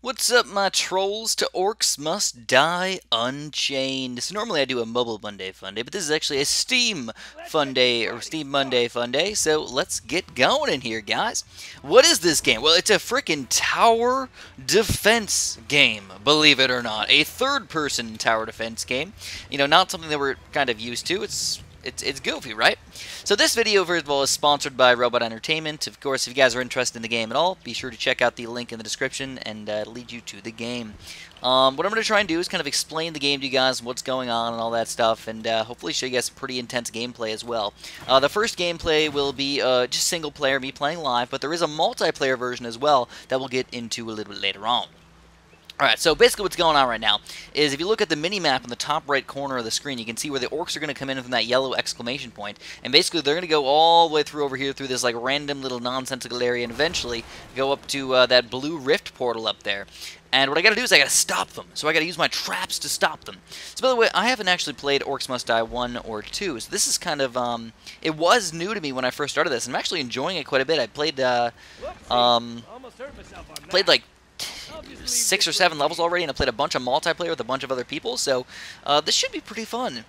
What's up, my trolls? To Orcs Must Die Unchained. So normally I do a mobile Monday fun day, but this is actually a Steam fun day, or Steam Monday fun day, so let's get going in here, guys. What is this game? Well, it's a freaking tower defense game, believe it or not. A third-person tower defense game. You know, not something that we're kind of used to. It's goofy, right? So this video, first of all, is sponsored by Robot Entertainment. Of course, if you guys are interested in the game at all, be sure to check out the link in the description and lead you to the game. What I'm going to try and do is kind of explain the game to you guys, what's going on and all that stuff, and hopefully show you guys some pretty intense gameplay as well. The first gameplay will be just single player, me playing live, but there is a multiplayer version as well that we'll get into a little bit later on. Alright, so basically what's going on right now is if you look at the mini-map in the top right corner of the screen, you can see where the orcs are going to come in from that yellow exclamation point, and basically they're going to go all the way through over here through this like random little nonsensical area and eventually go up to that blue rift portal up there. And what I got to do is I got to stop them, so I got to use my traps to stop them. So by the way, I haven't actually played Orcs Must Die 1 or 2, so this is kind of, it was new to me when I first started this, and I'm actually enjoying it quite a bit. I played, like 6 or 7 levels already, and I played a bunch of multiplayer with a bunch of other people, so this should be pretty fun.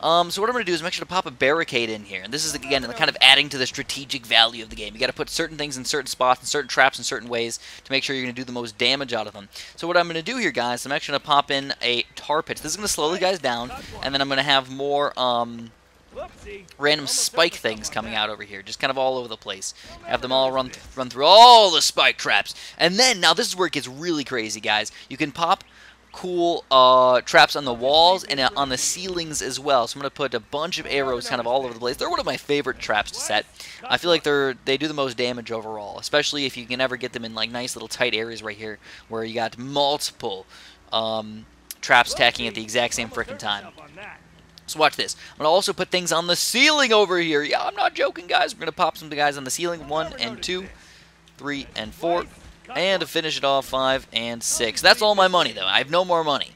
So what I'm going to do is make sure to pop a barricade in here, and this is, again, kind of adding to the strategic value of the game. You got to put certain things in certain spots and certain traps in certain ways to make sure you're going to do the most damage out of them. So what I'm going to do here, guys, I'm actually going to pop in a tar pit. This is going to slow the guys down, and then I'm going to have more random spike things coming out over here, just kind of all over the place. Have them all run through all the spike traps. And then, now this is where it gets really crazy, guys. You can pop cool traps on the walls and on the ceilings as well. So I'm going to put a bunch of arrows kind of all over the place. They're one of my favorite traps to set. I feel like they do the most damage overall, especially if you can ever get them in like nice little tight areas right here where you got multiple traps attacking at the exact same frickin' time. So watch this. I'm going to also put things on the ceiling over here. Yeah, I'm not joking, guys. We're going to pop some guys on the ceiling. 1 and 2, 3 and 4. And to finish it off, 5 and 6. That's all my money, though. I have no more money.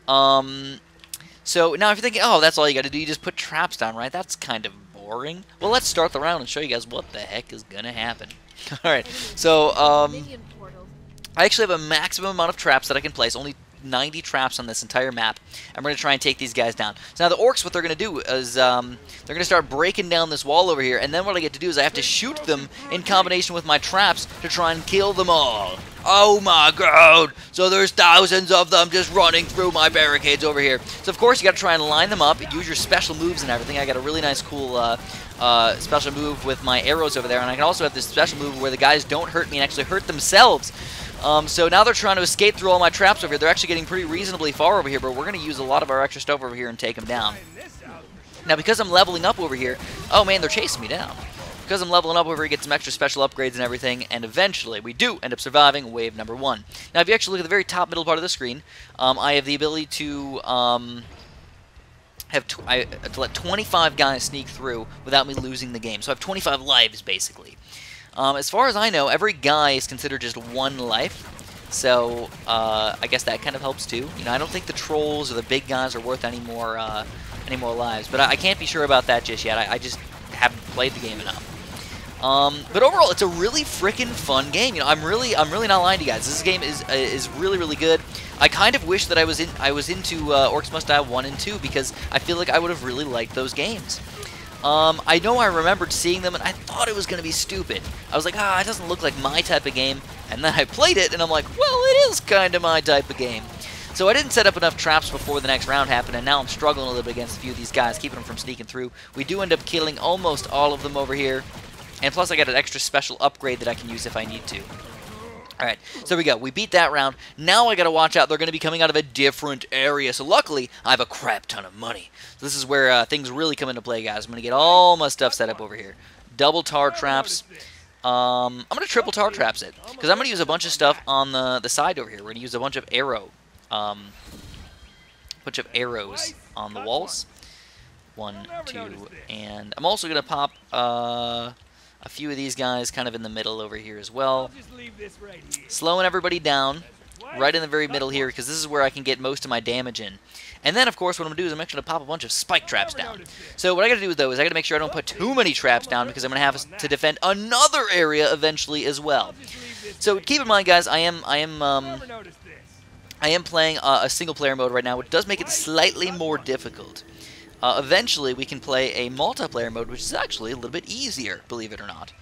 So now if you're thinking, oh, that's all you got to do. You just put traps down, right? That's kind of boring. Well, let's start the round and show you guys what the heck is going to happen. Alright, so I actually have a maximum amount of traps that I can place. Only 90 traps on this entire map. I'm going to try and take these guys down. So now the orcs, what they're going to do is they're going to start breaking down this wall over here, and then what I get to do is I have to shoot them in combination with my traps to try and kill them all. Oh my god! So there's thousands of them just running through my barricades over here. So of course you got to try and line them up, use your special moves and everything. I got a really nice cool special move with my arrows over there, and I can also have this special move where the guys don't hurt me and actually hurt themselves. So now they're trying to escape through all my traps over here. They're actually getting pretty reasonably far over here, but we're going to use a lot of our extra stuff over here and take them down. Now, because I'm leveling up over here, oh man, they're chasing me down. Because I'm leveling up over here, get some extra special upgrades and everything, and eventually we do end up surviving wave number 1. Now, if you actually look at the very top middle part of the screen, I have the ability to to let 25 guys sneak through without me losing the game. So I have 25 lives, basically. As far as I know, every guy is considered just 1 life, so I guess that kind of helps too. You know, I don't think the trolls or the big guys are worth any more lives, but I can't be sure about that just yet. I just haven't played the game enough. But overall, it's a really freaking fun game. You know, I'm really not lying to you guys. This game is really good. I kind of wish that I was into Orcs Must Die 1 and 2 because I feel like I would have really liked those games. I know I remembered seeing them, and I thought it was going to be stupid. I was like, it doesn't look like my type of game. And then I played it, and I'm like, well, it is kind of my type of game. So I didn't set up enough traps before the next round happened, and now I'm struggling a little bit against a few of these guys, keeping them from sneaking through. We do end up killing almost all of them over here. And plus, I got an extra special upgrade that I can use if I need to. Alright, so there we go. We beat that round. Now I gotta watch out. They're going to be coming out of a different area. So luckily, I have a crap ton of money. So this is where things really come into play, guys. I'm going to get all my stuff set up over here. Double tar traps. I'm going to triple tar traps it. Because I'm going to use a bunch of stuff on the side over here. We're going to use a bunch of arrows on the walls. 1, 2, and I'm also going to pop a few of these guys kind of in the middle over here as well. Slowing everybody down right in the very middle here because this is where I can get most of my damage in. And then, of course, what I'm going to do is I'm actually going to pop a bunch of spike traps down. So what I got to do, though, is I got to make sure I don't put too many traps down because I'm going to have to defend another area eventually as well. So keep in mind, guys, I am playing a single-player mode right now, which does make it slightly more difficult. Eventually, we can play a multiplayer mode, which is actually a little bit easier, believe it or not.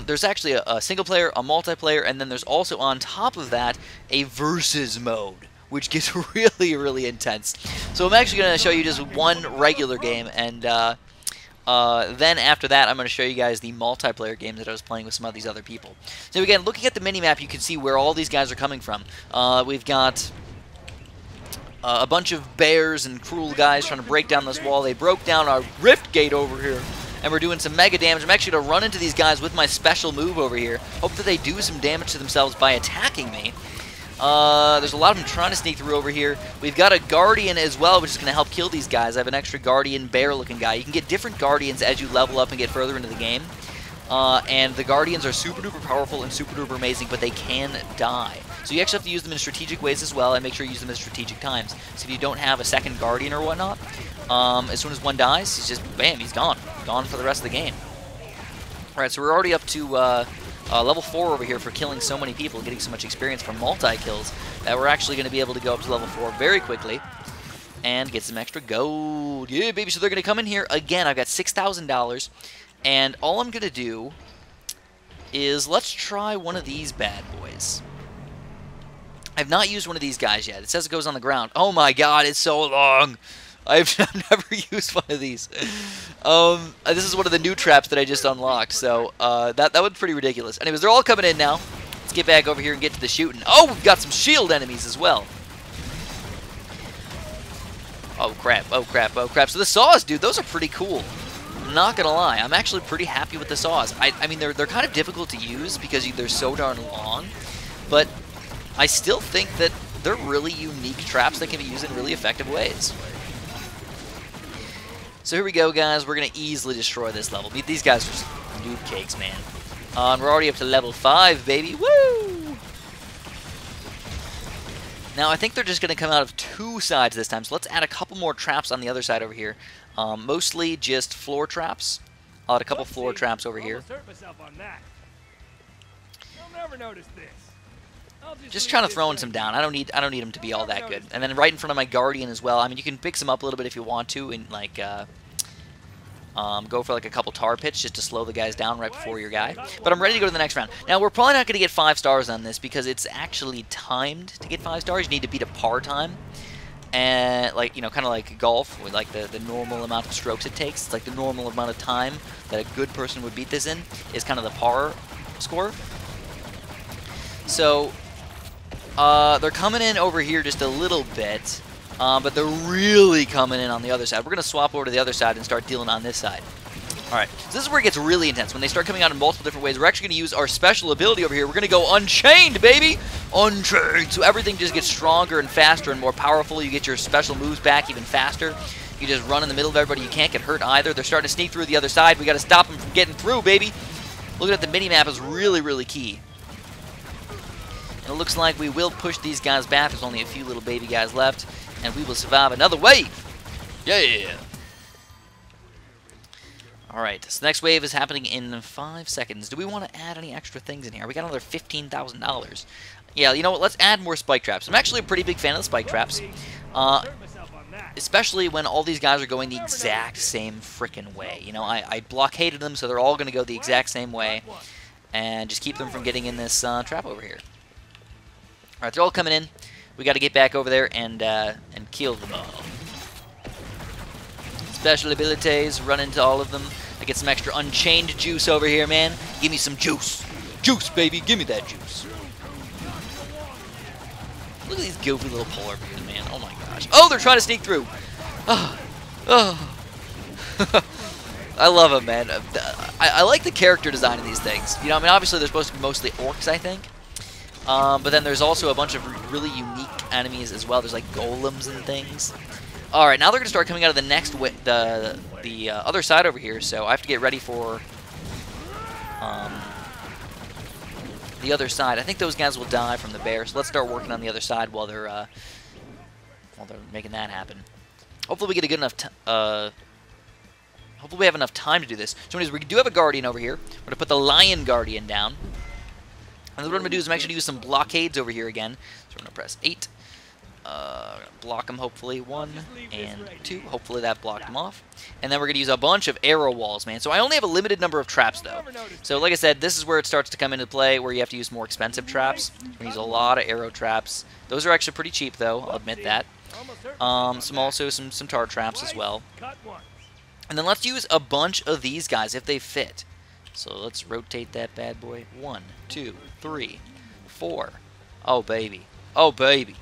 There's actually a single-player, a multiplayer, and then there's also, on top of that, a versus mode, which gets really, really intense. So I'm actually going to show you just one regular game, and then after that, I'm going to show you guys the multiplayer games that I was playing with some of these other people. So again, looking at the minimap, you can see where all these guys are coming from. We've got a bunch of bears and cruel guys trying to break down this wall. They broke down our rift gate over here, and we're doing some mega damage. I'm actually going to run into these guys with my special move over here. Hope that they do some damage to themselves by attacking me. There's a lot of them trying to sneak through over here. We've got a Guardian as well, which is going to help kill these guys. I have an extra Guardian bear-looking guy. You can get different Guardians as you level up and get further into the game. And the Guardians are super-duper powerful and super-duper amazing, but they can die. So you actually have to use them in strategic ways as well, and make sure you use them at strategic times. So if you don't have a second Guardian or whatnot, as soon as one dies, he's just, bam, he's gone. Gone for the rest of the game. Alright, so we're already up to level 4 over here for killing so many people, getting so much experience from multi-kills, that we're actually going to be able to go up to level 4 very quickly and get some extra gold. Yeah, baby, so they're going to come in here again. I've got $6,000, and all I'm going to do is let's try one of these bad boys. I've not used one of these guys yet. It says it goes on the ground. Oh my god, it's so long. I've never used one of these. This is one of the new traps that I just unlocked, so that was pretty ridiculous. Anyways, they're all coming in now. Let's get back over here and get to the shooting. Oh, we've got some shield enemies as well. Oh crap, oh crap, oh crap. So the saws, dude, those are pretty cool. I'm not gonna lie, I'm actually pretty happy with the saws. I mean, they're kind of difficult to use because they're so darn long, but I still think that they're really unique traps that can be used in really effective ways. So here we go, guys. We're going to easily destroy this level. These guys are just noob cakes, man. And we're already up to level 5, baby. Woo! Now, I think they're just going to come out of 2 sides this time. So let's add a couple more traps on the other side over here. Mostly just floor traps. I'll add a couple floor traps over here. Just trying to throw in some down. I don't need them to be all that good. And then right in front of my Guardian as well. I mean, you can pick some up a little bit if you want to, and like go for like a couple tar pits just to slow the guys down right before your guy. But I'm ready to go to the next round. Now we're probably not going to get 5 stars on this because it's actually timed to get 5 stars. You need to beat a par time, and like kind of like golf with like the normal amount of strokes it takes. It's like the normal amount of time that a good person would beat this in is kind of the par score. So they're coming in over here just a little bit, but they're really coming in on the other side. We're going to swap over to the other side and start dealing on this side. Alright, so this is where it gets really intense. When they start coming out in multiple different ways, we're actually going to use our special ability over here. We're going to go Unchained, baby! Unchained! So everything just gets stronger and faster and more powerful. You get your special moves back even faster. You just run in the middle of everybody. You can't get hurt either. They're starting to sneak through the other side. We got to stop them from getting through, baby! Looking at the mini-map is really, really key. It looks like we will push these guys back. There's only a few little baby guys left, and we will survive another wave. Yeah. Alright, so the next wave is happening in 5 seconds. Do we want to add any extra things in here? We got another $15,000. Yeah, you know what? Let's add more spike traps. I'm actually a pretty big fan of the spike traps. Especially when all these guys are going the exact same frickin' way. You know, I blockaded them, so they're all going to go the exact same way. And just keep them from getting in this trap over here. Alright, they're all coming in. We got to get back over there and kill them all. Special abilities, run into all of them. I get some extra Unchained juice over here, man. Give me some juice. Juice, baby. Give me that juice. Look at these goofy little polar bears, man. Oh my gosh. Oh, they're trying to sneak through. Oh. I love them, man. I like the character design of these things. You know, I mean, obviously they're supposed to be mostly orcs, I think. But then there's also a bunch of really unique enemies as well. There's like golems and things. All right, now they're going to start coming out of the next the other side over here. So I have to get ready for the other side. I think those guys will die from the bear. So let's start working on the other side while they're making that happen. Hopefully we get a good enough. Hopefully we have enough time to do this. So anyways, we do have a Guardian over here. We're going to put the Lion Guardian down. And then what I'm going to do is I'm actually going to use some blockades over here again. So we're going to press 8. Block them, hopefully. 1 and 2. Hopefully that blocked them off. And then we're going to use a bunch of arrow walls, man. So I only have a limited number of traps, though. So like I said, this is where it starts to come into play, where you have to use more expensive traps. We use a lot of arrow traps. Those are actually pretty cheap, though. I'll admit that. Some tar traps as well. And then let's use a bunch of these guys if they fit. So let's rotate that bad boy. 1, 2, 3, 4. Oh, baby. Oh, baby.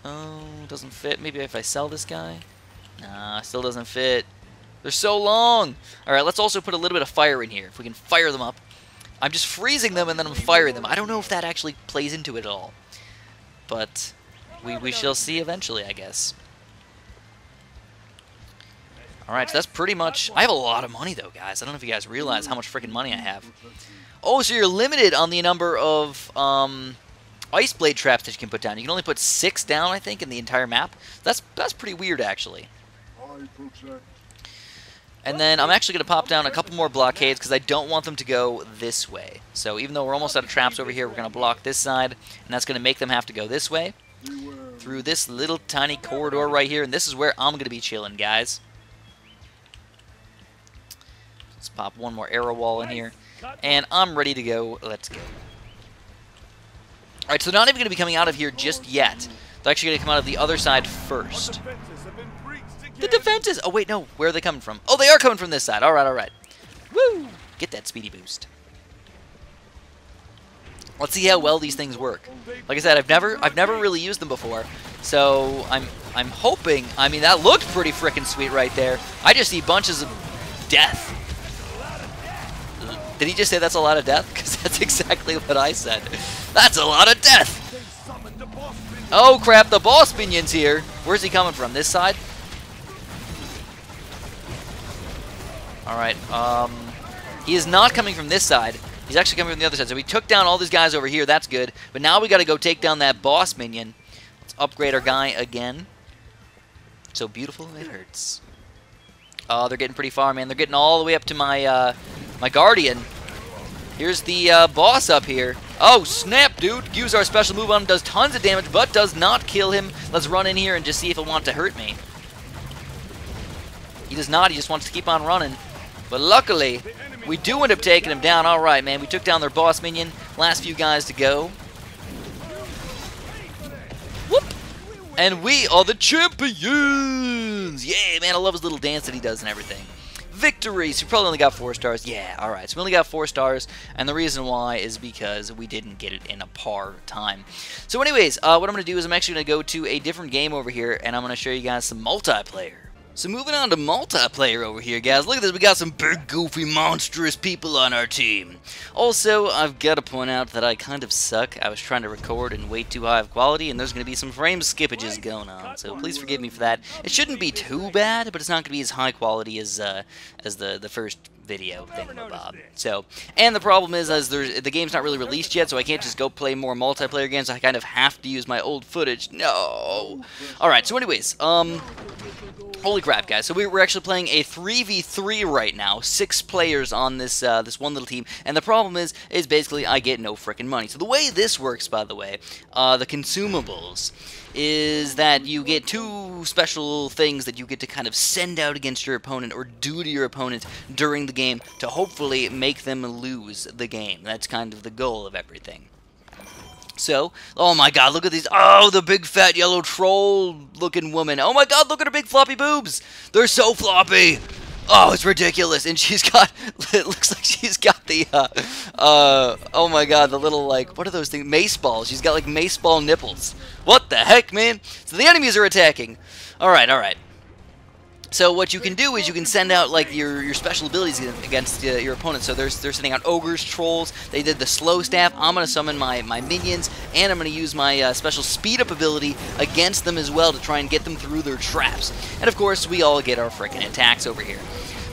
Oh, doesn't fit. Maybe if I sell this guy? Nah, still doesn't fit. They're so long. All right, let's also put a little bit of fire in here. If we can fire them up. I'm just freezing them and then I'm firing them. I don't know if that actually plays into it at all. But we shall see eventually, I guess. Alright, so that's pretty much... I have a lot of money, though, guys. I don't know if you guys realize how much freaking money I have. Oh, so you're limited on the number of ice blade traps that you can put down. You can only put 6 down, I think, in the entire map. That's pretty weird, actually. And then I'm actually going to pop down a couple more blockades because I don't want them to go this way. So even though we're almost out of traps over here, we're going to block this side, and that's going to make them have to go this way. Through this little tiny corridor right here, and this is where I'm going to be chilling, guys. Let's pop one more arrow wall in here. And I'm ready to go. Let's go. Alright, so they're not even going to be coming out of here just yet. They're actually going to come out of the other side first. The defenses! Oh, wait, no. Where are they coming from? Oh, they are coming from this side. Alright, alright. Woo! Get that speedy boost. Let's see how well these things work. Like I said, I've never really used them before. So I'm hoping... I mean, that looked pretty freaking sweet right there. I just see bunches of death. Did he just say that's a lot of death? Because that's exactly what I said. That's a lot of death! Oh crap, the boss minion's here. Where's he coming from? This side? Alright, he is not coming from this side. He's actually coming from the other side. So we took down all these guys over here, that's good. But now we gotta go take down that boss minion. Let's upgrade our guy again. So beautiful, it hurts. Oh, they're getting pretty far, man. They're getting all the way up to my, my guardian. Here's the boss up here. Oh, snap, dude. Use our special move on him. Does tons of damage, but does not kill him. Let's run in here and just see if he'll want to hurt me. He does not. He just wants to keep on running. But luckily, we do end up taking him down. All right, man. We took down their boss minion. Last few guys to go. Whoop! And we are the champions! Yeah, man. I love his little dance that he does and everything. Victories! We probably only got 4 stars. Yeah, alright. So we only got 4 stars, and the reason why is because we didn't get it in a par time. So anyways, what I'm going to do is I'm actually going to go to a different game over here, and I'm going to show you guys some multiplayer. So moving on to multiplayer over here, guys. Look at this. We got some big, goofy, monstrous people on our team. Also, I've got to point out that I kind of suck. I was trying to record in way too high of quality, and there's going to be some frame skippages going on. So please forgive me for that. It shouldn't be too bad, but it's not going to be as high quality as the first video thingamabob. So, and the problem is, the game's not really released yet, so I can't just go play more multiplayer games. I kind of have to use my old footage. No. All right. So, anyways, holy crap, guys. So we're actually playing a 3v3 right now. 6 players on this this one little team. And the problem is basically I get no freaking money. So the way this works, by the way, the consumables, is that you get 2 special things that you get to kind of send out against your opponent or do to your opponent during the game to hopefully make them lose the game. That's kind of the goal of everything. So, oh my god, look at these. Oh, the big fat yellow troll-looking woman. Oh my god, look at her big floppy boobs. They're so floppy. Oh, it's ridiculous. And she's got, it looks like she's got the, oh my god, the little, like, what are those things? Mace balls. She's got, like, mace ball nipples. What the heck, man? So the enemies are attacking. Alright, alright. So what you can do is you can send out like your special abilities against your opponent. So they're sending out ogres, trolls. They did the slow staff. I'm going to summon my minions, and I'm going to use my special speed up ability against them as well to try and get them through their traps. And of course, we all get our frickin' attacks over here.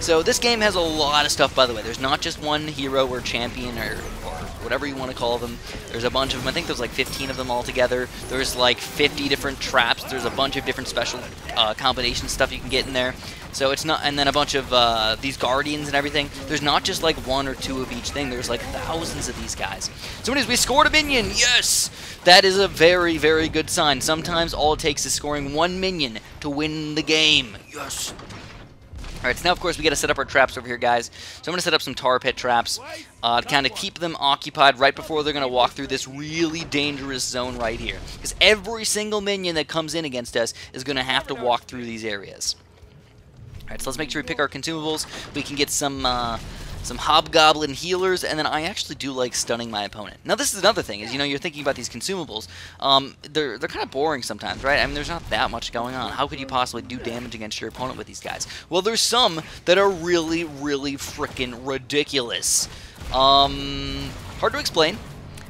So this game has a lot of stuff, by the way. There's not just one hero or champion or whatever you want to call them. There's a bunch of them. I think there's like 15 of them all together. There's like 50 different traps. There's a bunch of different special combination stuff you can get in there. So it's not, and then a bunch of these guardians and everything. There's not just like 1 or 2 of each thing. There's like thousands of these guys. So anyways, we scored a minion. Yes! That is a very, very good sign. Sometimes all it takes is scoring 1 minion to win the game. Yes! Alright, so now of course we got to set up our traps over here, guys. So I'm going to set up some tar pit traps to kind of keep them occupied right before they're going to walk through this really dangerous zone right here. Because every single minion that comes in against us is going to have to walk through these areas. Alright, so let's make sure we pick our consumables. We can get some hobgoblin healers, and then I actually do like stunning my opponent. Now this is another thing, is, you know, you're thinking about these consumables. They're kind of boring sometimes, right? I mean, there's not that much going on. How could you possibly do damage against your opponent with these guys? Well, there's some that are really, really freaking ridiculous. Hard to explain.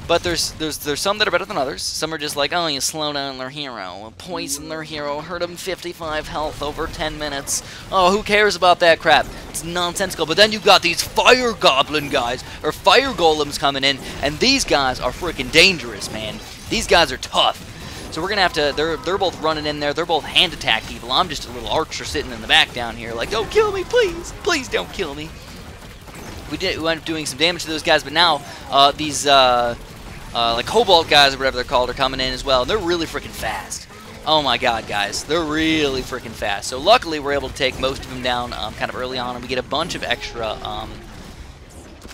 But there's some that are better than others. Some are just like, oh, you slow down their hero, poison their hero, hurt them 55 health over 10 minutes. Oh, who cares about that crap? It's nonsensical. But then you've got these fire goblin guys, or fire golems coming in, and these guys are freaking dangerous, man. These guys are tough. So we're gonna have to, they're both running in there, they're both hand attack people. I'm just a little archer sitting in the back down here like, don't kill me, please. Please don't kill me. We ended up doing some damage to those guys, but now these like cobalt guys or whatever they're called are coming in as well. And they're really freaking fast. Oh my god, guys. They're really freaking fast. So luckily we're able to take most of them down kind of early on, and we get a bunch of extra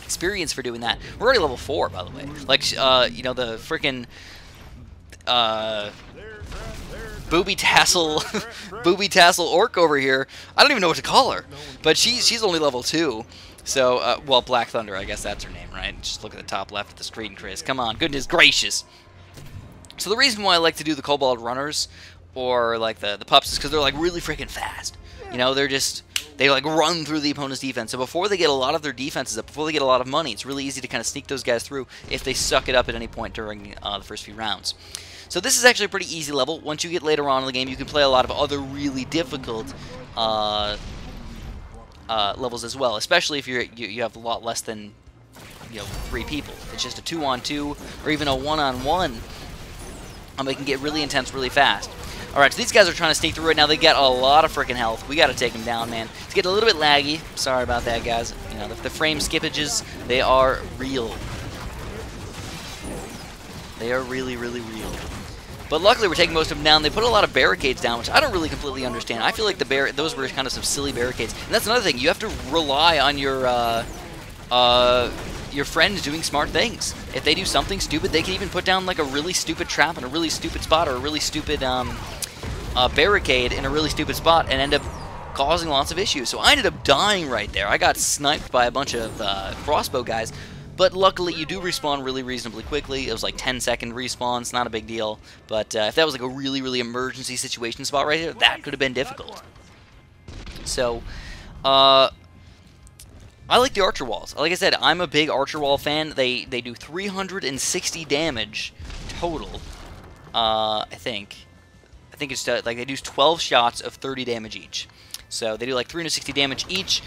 experience for doing that. We're already level 4, by the way. Like, you know, the freaking booby tassel orc over here. I don't even know what to call her. But she's only level 2. So, well, Black Thunder, I guess that's her name, right? Just look at the top left of the screen, Chris. Come on, goodness gracious. So the reason why I like to do the Kobold Runners, or like the pups, is because they're like really freaking fast. You know, they like run through the opponent's defense. So before they get a lot of their defenses up, before they get a lot of money, it's really easy to kind of sneak those guys through if they suck it up at any point during the first few rounds. So this is actually a pretty easy level. Once you get later on in the game, you can play a lot of other really difficult levels as well, especially if you have a lot less than, you know, 3 people. If it's just a 2-on-2 or even a 1-on-1, it can get really intense really fast. Alright, so these guys are trying to sneak through right now. They got a lot of freaking health. We got to take them down, man. It's getting a little bit laggy. Sorry about that, guys. You know, the frame skippages, they are real. They are really, really real. But luckily, we're taking most of them down. They put a lot of barricades down, which I don't really completely understand. I feel like those were kind of some silly barricades. And that's another thing. You have to rely on your friends doing smart things. If they do something stupid, they can even put down like a really stupid trap in a really stupid spot, or a really stupid barricade in a really stupid spot, and end up causing lots of issues. So I ended up dying right there. I got sniped by a bunch of crossbow guys. But luckily, you do respawn really reasonably quickly. It was like 10-second respawns, not a big deal. But if that was like a really, really emergency situation spot right here, that could have been difficult. So, I like the Archer Walls. Like I said, I'm a big Archer Wall fan. They do 360 damage total, I think. I think it's like they do 12 shots of 30 damage each. So they do like 360 damage each,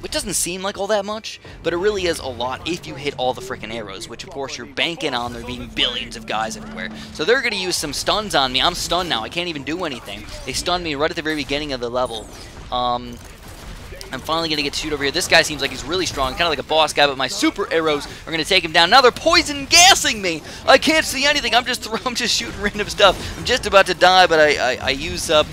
which doesn't seem like all that much, but it really is a lot if you hit all the freaking arrows, which of course you're banking on there being billions of guys everywhere. So they're going to use some stuns on me. I'm stunned now. I can't even do anything. They stunned me right at the very beginning of the level. I'm finally going to get to shoot over here. This guy seems like he's really strong, kind of like a boss guy, but my super arrows are going to take him down. Now they're poison gassing me. I can't see anything. I'm just shooting random stuff. I'm just about to die, but I use up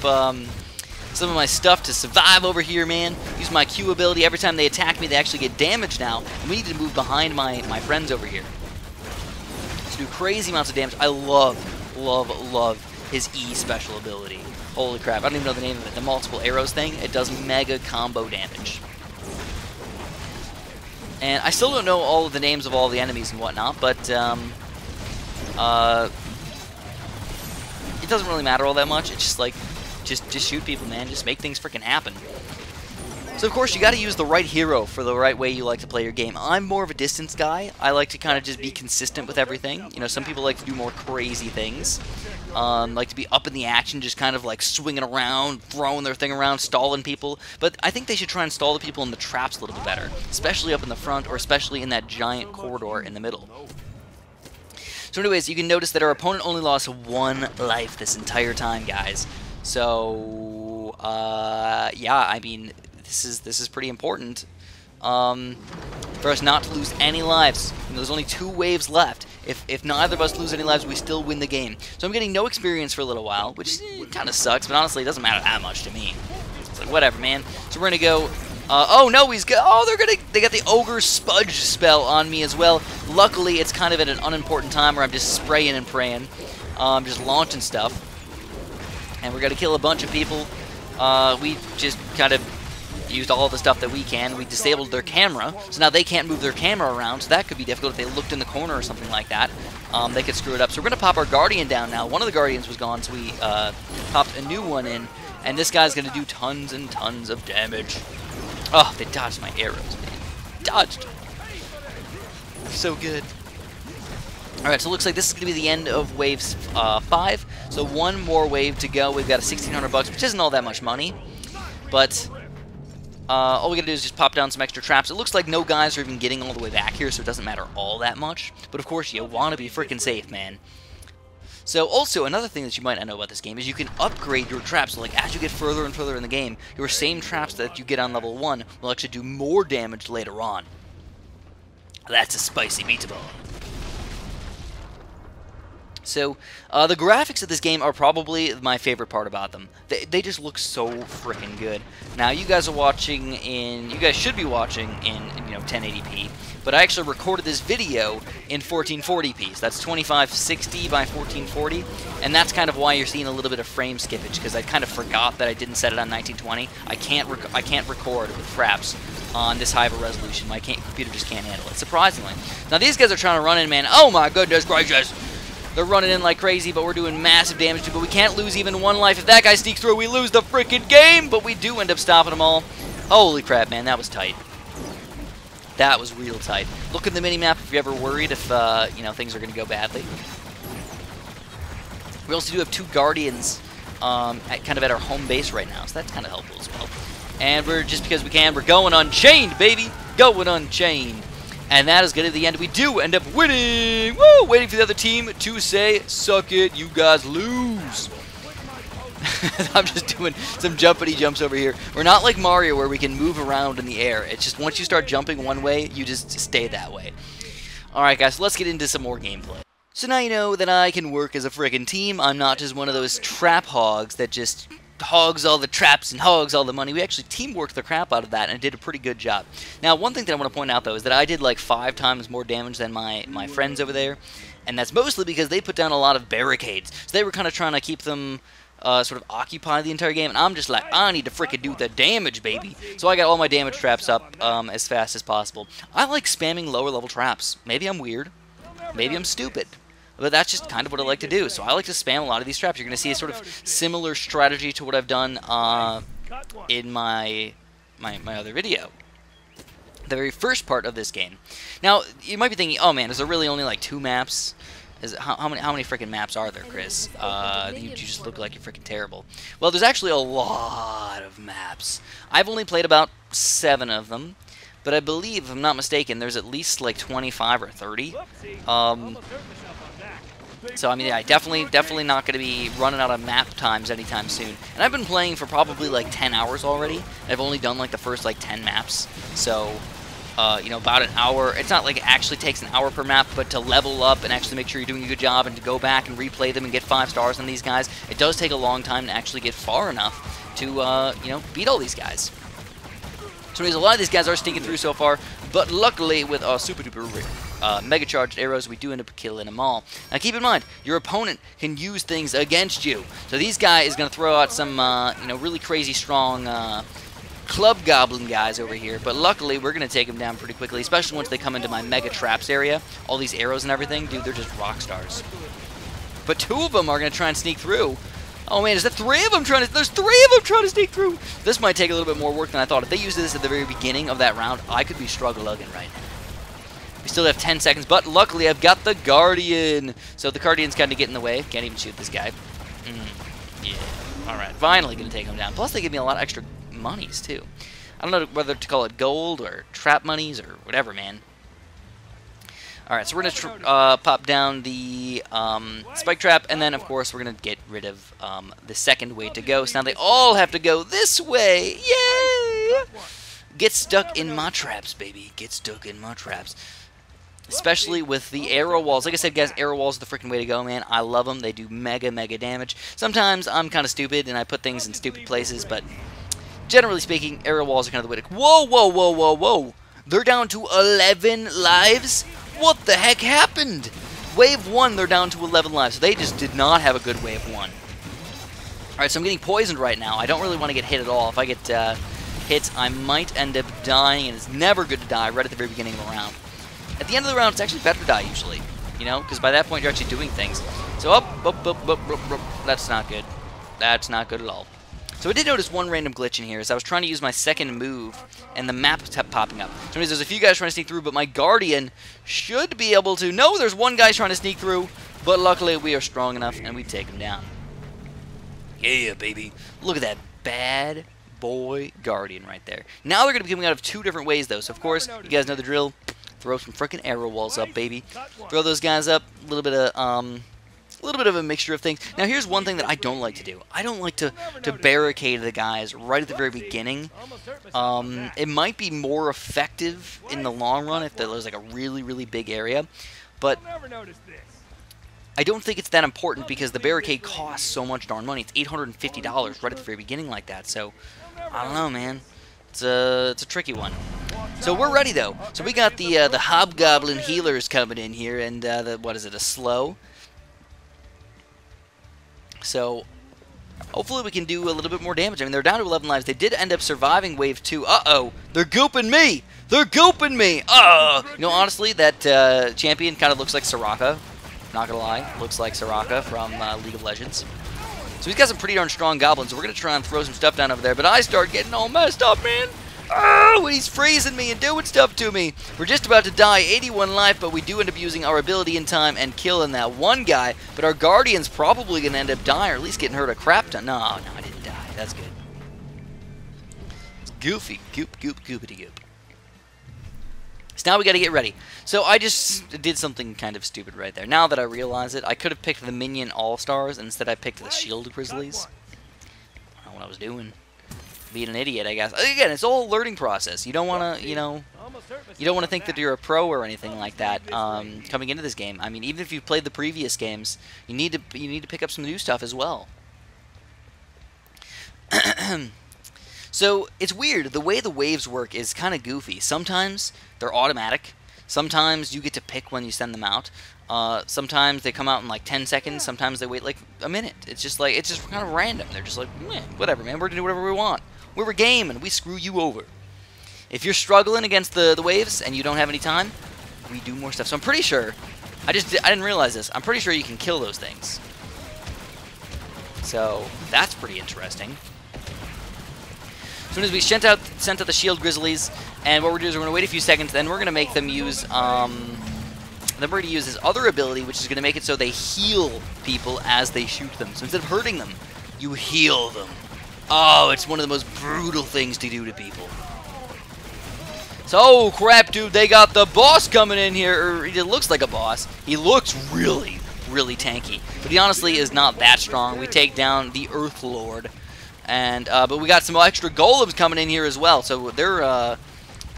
some of my stuff to survive over here, man. Use my Q ability. Every time they attack me, they actually get damage now. And we need to move behind my friends over here to do crazy amounts of damage. I love his E special ability. Holy crap. I don't even know the name of it. The multiple arrows thing. It does mega combo damage. And I still don't know all of the names of all the enemies and whatnot, but it doesn't really matter all that much. It's just like, just shoot people, man. Just make things freaking happen. So of course you got to use the right hero for the right way you like to play your game. I'm more of a distance guy. I like to kind of just be consistent with everything. You know, some people like to do more crazy things. Like to be up in the action, just kind of like swinging around, throwing their thing around, stalling people. But I think they should try and stall the people in the traps a little bit better, especially up in the front or especially in that giant corridor in the middle. So anyways, you can notice that our opponent only lost 1 life this entire time, guys. So, yeah, I mean, this is pretty important for us not to lose any lives. You know, there's only 2 waves left. If neither of us lose any lives, we still win the game. So I'm getting no experience for a little while, which kind of sucks, but honestly, it doesn't matter that much to me. It's like, whatever, man. So we're going to go... oh, no, they got the Ogre Spudge spell on me as well. Luckily, it's kind of at an unimportant time where I'm just spraying and praying. Just launching stuff. And we're going to kill a bunch of people. We just kind of used all the stuff that we can. We disabled their camera, so now they can't move their camera around, so that could be difficult if they looked in the corner or something like that. They could screw it up. So we're going to pop our Guardian down now. One of the Guardians was gone, so we popped a new one in, and this guy's going to do tons and tons of damage. Oh, they dodged my arrows, man. Dodged. So good. Alright, so it looks like this is going to be the end of waves 5. So 1 more wave to go. We've got $1,600, which isn't all that much money. But all we got to do is just pop down some extra traps. It looks like no guys are even getting all the way back here, so it doesn't matter all that much. But of course, you want to be freaking safe, man. So also, another thing that you might not know about this game is you can upgrade your traps. So like, as you get further and further in the game, your same traps that you get on level 1 will actually do more damage later on. That's a spicy meatball. So, the graphics of this game are probably my favorite part about them. They just look so freaking good. Now, you guys are watching in... You guys should be watching in 1080p. But I actually recorded this video in 1440p. So that's 2560 by 1440. And that's kind of why you're seeing a little bit of frame skippage, because I kind of forgot that I didn't set it on 1920. I can't record with fraps on this high of a resolution. My computer just can't handle it, surprisingly. Now, these guys are trying to run in, man. Oh, my goodness gracious. They're running in like crazy, but we're doing massive damage to. But we can't lose even 1 life. If that guy sneaks through, we lose the freaking game. But we do end up stopping them all. Holy crap, man. That was tight. That was real tight. Look at the mini-map if you're ever worried if, things are going to go badly. We also do have 2 Guardians kind of at our home base right now, so that's kind of helpful as well. And we're, just because we can, we're going Unchained, baby! Going Unchained. And that is going to be the end. We do end up winning! Woo! Waiting for the other team to say, suck it, you guys lose. I'm just doing some jumpity jumps over here. We're not like Mario where we can move around in the air. It's just once you start jumping one way, you just stay that way. Alright guys, so let's get into some more gameplay. So now you know that I can work as a friggin' team. I'm not just one of those trap hogs that just hogs all the traps and hogs all the money. We actually teamworked the crap out of that and did a pretty good job. Now, one thing that I want to point out, though, is that I did like 5 times more damage than my friends over there. And that's mostly because they put down a lot of barricades. So they were kind of trying to keep them sort of occupied the entire game. And I'm just like, I need to frickin' do the damage, baby. So I got all my damage traps up as fast as possible. I like spamming lower level traps. Maybe I'm weird. Maybe I'm stupid. But that's just kind of what I like to do. So I like to spam a lot of these traps. You're going to see a sort of similar strategy to what I've done in my other video. The very first part of this game. Now, you might be thinking, oh man, is there really only like 2 maps? How many freaking maps are there, Chris? You just look like you're freaking terrible. Well, there's actually a lot of maps. I've only played about 7 of them. But I believe, if I'm not mistaken, there's at least like 25 or 30. So, I mean, yeah, definitely not going to be running out of map times anytime soon. And I've been playing for probably like 10 hours already. I've only done like the first like 10 maps. So, about an hour. It's not like it actually takes an hour per map, but to level up and actually make sure you're doing a good job and to go back and replay them and get 5 stars on these guys, it does take a long time to actually get far enough to, beat all these guys. So anyways, a lot of these guys are sneaking through so far, but luckily with our super duper mega charged arrows, we do end up killing them all. Now keep in mind, your opponent can use things against you. So these guys is going to throw out some, really crazy strong club goblin guys over here, but luckily we're going to take them down pretty quickly, especially once they come into my mega traps area. All these arrows and everything, dude, they're just rock stars. But 2 of them are going to try and sneak through. Oh man, is that three of them trying to... There's three of them trying to sneak through! This might take a little bit more work than I thought. If they used this at the very beginning of that round, I could be struggle-lugging right now. We still have 10 seconds, but luckily I've got the Guardian. So the Guardian's kind of get in the way. Can't even shoot this guy. Yeah. Alright, finally going to take him down. Plus they give me a lot of extra monies, too. I don't know whether to call it gold or trap monies or whatever, man. Alright, so we're going to pop down the spike trap, and then, of course, we're going to get rid of the second way to go. So now they all have to go this way. Yay! Get stuck in my traps, baby. Get stuck in my traps. Especially with the arrow walls. Like I said, guys, arrow walls are the freaking way to go, man. I love them. They do mega, mega damage. Sometimes I'm kind of stupid, and I put things in stupid places, but generally speaking, arrow walls are kind of the way to go. Whoa, whoa, whoa, whoa, whoa. They're down to 11 lives? What the heck happened? Wave 1, they're down to 11 lives. So they just did not have a good wave 1. Alright, so I'm getting poisoned right now. I don't really want to get hit at all. If I get hit, I might end up dying, and it's never good to die right at the very beginning of the round. At the end of the round, it's actually better to die, usually. You know, because by that point, you're actually doing things. So, up. That's not good. That's not good at all. So I did notice one random glitch in here, as I was trying to use my second move, and the map kept popping up. So there's a few guys trying to sneak through, but my Guardian should be able to... No, there's one guy trying to sneak through, but luckily we are strong enough, and we take him down. Yeah, baby. Look at that bad boy Guardian right there. Now they're going to be coming out of two different ways, though. So, of course, you guys know the drill. Throw some freaking arrow walls up, baby. Throw those guys up. A little bit of a mixture of things. Now, here's one thing that I don't like to do. I don't like to barricade the guys right at the very beginning. It might be more effective in the long run if there's like a really, really big area. But I don't think it's that important because the barricade costs so much darn money. It's $850 right at the very beginning like that. So, I don't know, man. It's a tricky one. So we're ready, though. So we got the Hobgoblin healers coming in here, and what is it, a slow? So hopefully we can do a little bit more damage. I mean, they're down to 11 lives. They did end up surviving wave 2. Uh-oh, they're gooping me. They're gooping me. You know, honestly, that champion kind of looks like Soraka. Not gonna lie, looks like Soraka from League of Legends. So he's got some pretty darn strong goblins. So we're gonna try and throw some stuff down over there. But I start getting all messed up, man. Oh, he's freezing me and doing stuff to me. We're just about to die, 81 life, but we do end up using our ability in time and killing that one guy. But our Guardian's probably going to end up dying, or at least getting hurt a crap ton. No, I didn't die. That's good. It's goofy. Goopity goop. So now we got to get ready. So I just did something kind of stupid right there. Now that I realize it, I could have picked the Minion All-Stars. Instead, I picked the Shield Grizzlies. I don't know what I was doing. Being an idiot, I guess. Again, it's all a learning process. You don't want to, you don't want to think that you're a pro or anything like that coming into this game. I mean, even if you've played the previous games, you need to pick up some new stuff as well. So it's weird. The way the waves work is kind of goofy. Sometimes they're automatic. Sometimes you get to pick when you send them out. Sometimes they come out in like 10 seconds. Sometimes they wait like a minute. It's just kind of random. They're just like, whatever, man. We're gonna do whatever we want. We're a game, and we screw you over. If you're struggling against the waves and you don't have any time, we do more stuff. So I'm pretty sure. I didn't realize this. I'm pretty sure you can kill those things. So that's pretty interesting. As soon as we sent out the Shield Grizzlies, and what we're doing is we're going to wait a few seconds, then we're going to make them use, then we're going to use this other ability, which is going to make it so they heal people as they shoot them. So instead of hurting them, you heal them. Oh, it's one of the most brutal things to do to people. So, oh crap, dude, they got the boss coming in here, or it looks like a boss. He looks really, really tanky, but he honestly is not that strong. We take down the Earth Lord. And but we got some extra golems coming in here as well, so they're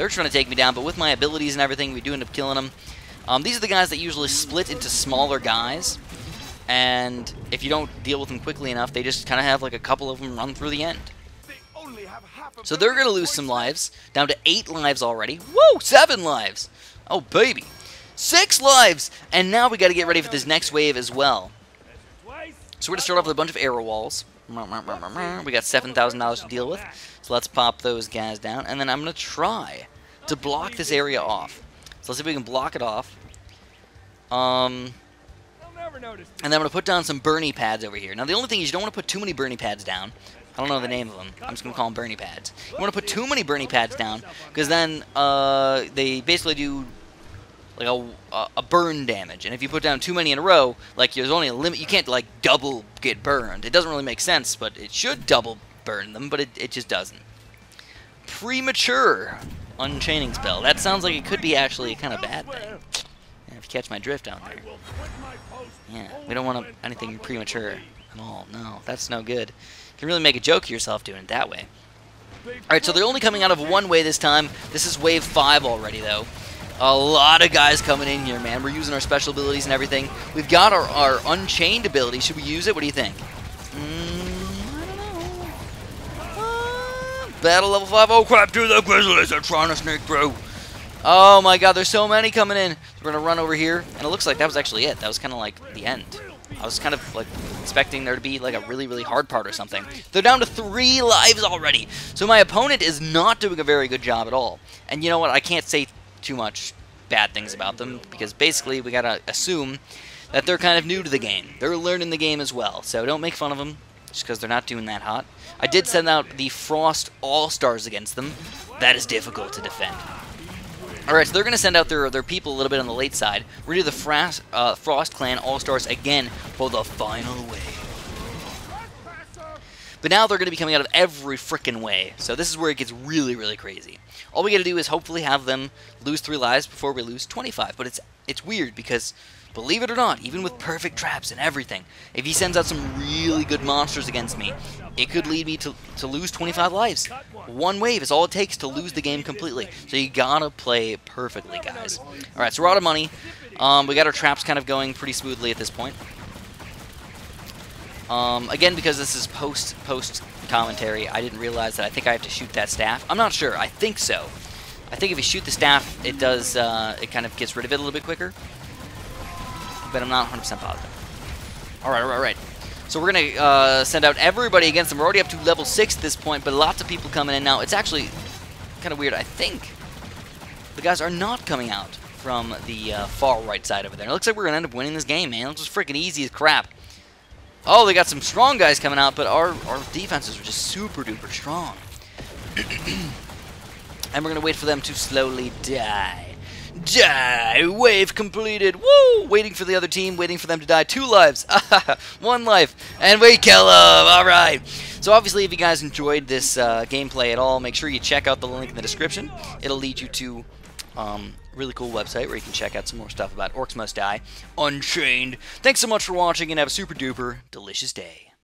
trying to take me down. But with my abilities and everything, we do end up killing them. These are the guys that usually split into smaller guys, and if you don't deal with them quickly enough, they just kind of have like a couple of them run through the end. So they're gonna lose some lives, down to 8 lives already. Woo, 7 lives. Oh baby, 6 lives, and now we got to get ready for this next wave as well. So we're gonna start off with a bunch of arrow walls. We got $7,000 to deal with, so let's pop those guys down, and then I'm going to try to block this area off. So let's see if we can block it off. And then I'm going to put down some Bernie pads over here. Now, the only thing is you don't want to put too many Bernie pads down. I don't know the name of them. I'm just going to call them Bernie pads. You want to put too many Bernie pads down, because then they basically do like a burn damage. And if you put down too many in a row, like there's only a limit. You can't like double get burned. It doesn't really make sense, but it should double burn them, but it just doesn't. Premature unchaining spell. That sounds like it could be actually a kind of bad thing. Yeah, if you catch my drift down there. Yeah, we don't want anything premature at all. No, that's no good. You can really make a joke of yourself doing it that way. Alright, so they're only coming out of one way this time. This is wave 5 already, though. A lot of guys coming in here, man. We're using our special abilities and everything. We've got our Unchained ability. Should we use it? What do you think? I don't know. Battle level 5. Oh, crap, dude, the Grizzlies are trying to sneak through. Oh, my God, there's so many coming in. We're going to run over here. And it looks like that was actually it. That was kind of like the end. I was kind of like expecting there to be like a really, really hard part or something. They're down to 3 lives already. So my opponent is not doing a very good job at all. And you know what? I can't say too much bad things about them, because basically we gotta assume that they're kind of new to the game. They're learning the game as well, so don't make fun of them just because they're not doing that hot. I did send out the Frost All-Stars against them. That is difficult to defend. Alright, so they're going to send out their people a little bit on the late side. We're going to do the Frost Clan All-Stars again for the final wave. But now they're going to be coming out of every frickin' way. So this is where it gets really, really crazy. All we got to do is hopefully have them lose 3 lives before we lose 25. But it's weird because, believe it or not, even with perfect traps and everything, if he sends out some really good monsters against me, it could lead me to lose 25 lives. One wave is all it takes to lose the game completely. So you gotta play perfectly, guys. Alright, so we're out of money. We got our traps kind of going pretty smoothly at this point. Again, because this is post commentary, I didn't realize that I think I have to shoot that staff. I'm not sure. I think so. I think if you shoot the staff, it does, it kind of gets rid of it a little bit quicker. But I'm not 100% positive. Alright. So we're going to send out everybody against them. We're already up to level 6 at this point, but lots of people coming in now. It's actually kind of weird. I think the guys are not coming out from the far right side over there. It looks like we're going to end up winning this game, man. It's just freaking easy as crap. Oh, they got some strong guys coming out, but our defenses are just super duper strong. And we're going to wait for them to slowly die. Die! Wave completed! Woo! Waiting for the other team, waiting for them to die. 2 lives! 1 life! And we kill them! Alright! So obviously, if you guys enjoyed this gameplay at all, make sure you check out the link in the description. It'll lead you to a really cool website where you can check out some more stuff about Orcs Must Die, Unchained. Thanks so much for watching, and have a super duper delicious day.